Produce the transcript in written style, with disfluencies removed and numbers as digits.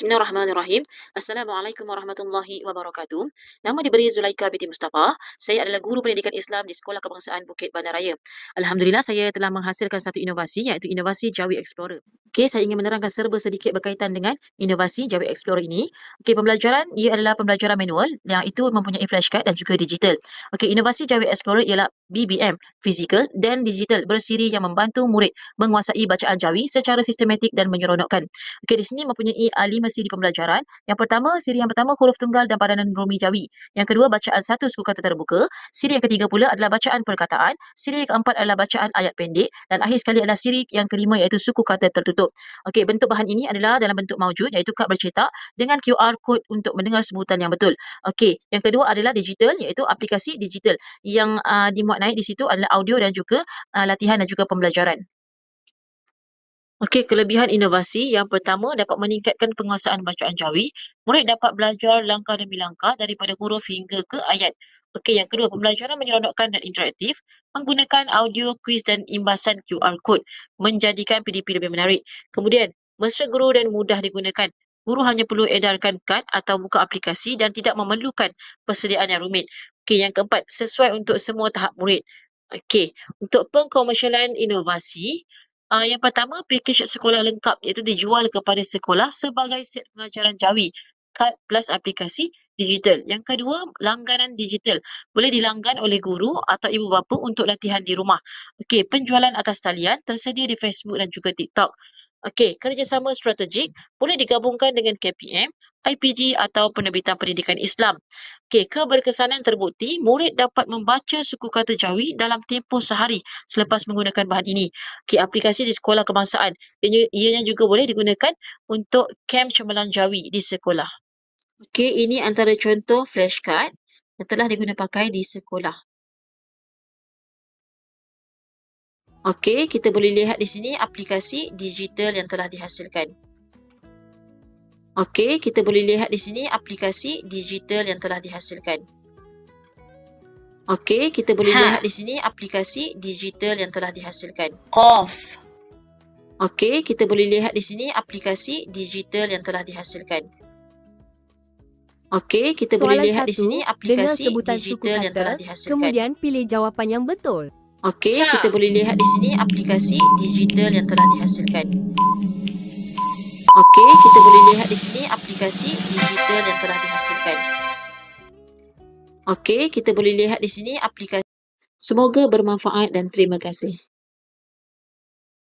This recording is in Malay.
Bismillahirrahmanirrahim. Assalamualaikum warahmatullahi wabarakatuh. Nama diberi Zulaika binti Mustafa. Saya adalah guru pendidikan Islam di Sekolah Kebangsaan Bukit Bandar Raya. Alhamdulillah, saya telah menghasilkan satu inovasi, iaitu inovasi Jawi Explorer. Okey, saya ingin menerangkan serba sedikit berkaitan dengan inovasi Jawi Explorer ini. Okey, pembelajaran ia adalah pembelajaran manual yang itu mempunyai flashcard dan juga digital. Okey, inovasi Jawi Explorer ialah BBM, fizikal dan digital bersiri yang membantu murid menguasai bacaan Jawi secara sistematik dan menyeronokkan. Okey, di sini mempunyai 5 siri pembelajaran. Siri yang pertama huruf tunggal dan padanan Romi Jawi. Yang kedua, bacaan satu suku kata terbuka. Siri yang ketiga pula adalah bacaan perkataan. Siri yang keempat adalah bacaan ayat pendek. Dan akhir sekali adalah siri yang kelima, iaitu suku kata tertutup. Okey, bentuk bahan ini adalah dalam bentuk maujud, iaitu kad bercetak dengan QR code untuk mendengar sebutan yang betul. Okey, yang kedua adalah digital, iaitu aplikasi digital. Yang dimuat naik di situ adalah audio dan juga latihan dan juga pembelajaran. Okey, kelebihan inovasi yang pertama dapat meningkatkan penguasaan bacaan Jawi. Murid dapat belajar langkah demi langkah daripada huruf hingga ke ayat. Okey, yang kedua, pembelajaran menyeronokkan dan interaktif menggunakan audio, kuis dan imbasan QR code menjadikan PDP lebih menarik. Kemudian, mesra guru dan mudah digunakan. Guru hanya perlu edarkan kad atau buka aplikasi dan tidak memerlukan persediaan yang rumit. Okey, yang keempat, sesuai untuk semua tahap murid. Okey, untuk pengkomersialan inovasi, yang pertama, pakej sekolah lengkap, iaitu dijual kepada sekolah sebagai set pengajaran Jawi, kad plus aplikasi digital. Yang kedua, langganan digital. Boleh dilanggan oleh guru atau ibu bapa untuk latihan di rumah. Okey, penjualan atas talian tersedia di Facebook dan juga TikTok. Okey, kerjasama strategik boleh digabungkan dengan KPM, IPG atau penerbitan pendidikan Islam. Okey, keberkesanan terbukti, murid dapat membaca suku kata Jawi dalam tempoh sehari selepas menggunakan bahan ini. Okey, aplikasi di sekolah kebangsaan. Ianya juga boleh digunakan untuk kem cemerlang Jawi di sekolah. Okey, ini antara contoh flashcard yang telah diguna pakai di sekolah. Okey, kita boleh lihat di sini aplikasi digital yang telah dihasilkan. Okey, kita boleh lihat di sini aplikasi digital yang telah dihasilkan. Okey, kita boleh lihat di sini aplikasi digital yang telah dihasilkan. Qaf. Okey, kita boleh lihat di sini aplikasi digital yang telah dihasilkan. Okey, kita boleh lihat di sini aplikasi digital yang telah dihasilkan. Kemudian pilih jawapan yang betul. Okey, kita boleh lihat di sini aplikasi digital yang telah dihasilkan. Okey, kita boleh lihat di sini aplikasi digital yang telah dihasilkan. Okey, kita boleh lihat di sini aplikasi. Semoga bermanfaat dan terima kasih.